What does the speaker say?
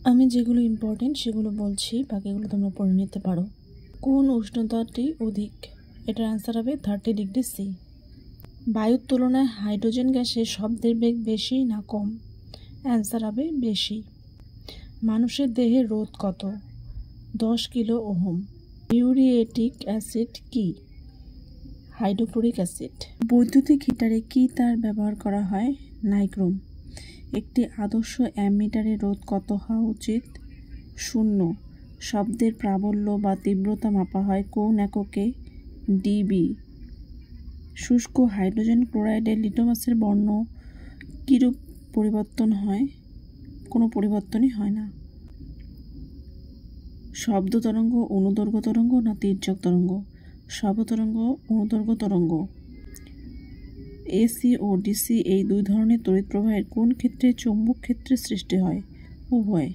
আমি যেগুলো ইম্পর্টেন্ট সেগুলো বলছি, বাকিগুলো তোমরা পড়ে নিতে পারো। কোন উষ্ণতাটি অধিক? এটার অ্যান্সার হবে 30°C। বায়ুর তুলনায় হাইড্রোজেন গ্যাসের শব্দের বেগ বেশি না কম? অ্যান্সার হবে বেশি। মানুষের দেহে রোধ কত? 10 কিলো ওহম। মিউরিয়েটিক অ্যাসিড কি? Hydrochloric acid. বৈদ্যুতিক হিটারে কি তার ব্যবহার করা হয়? নাইক্রোম। একটি আদর্শ অ্যামিটারের রোধ কত হওয়া উচিত? 0। শব্দের প্রাবল্য বা তীব্রতা মাপা হয় কোন এককে? ডিবি। শুষ্ক হাইড্রোজেন ক্লোরাইডের লিটমাসের বর্ণ কিরূপ পরিবর্তন হয়? কোনো পরিবর্তনই হয় না। শব্দ তরঙ্গ অনুদৈর্ঘ্য তরঙ্গ না তির্যক তরঙ্গ? শব্দ তরঙ্গ অনুদৈর্ঘ্য তরঙ্গ। এসি ও ডিসি এই দুই ধরনের তড়িৎ প্রবাহের কোন ক্ষেত্রে চৌম্বক ক্ষেত্রের সৃষ্টি হয়? উভয়।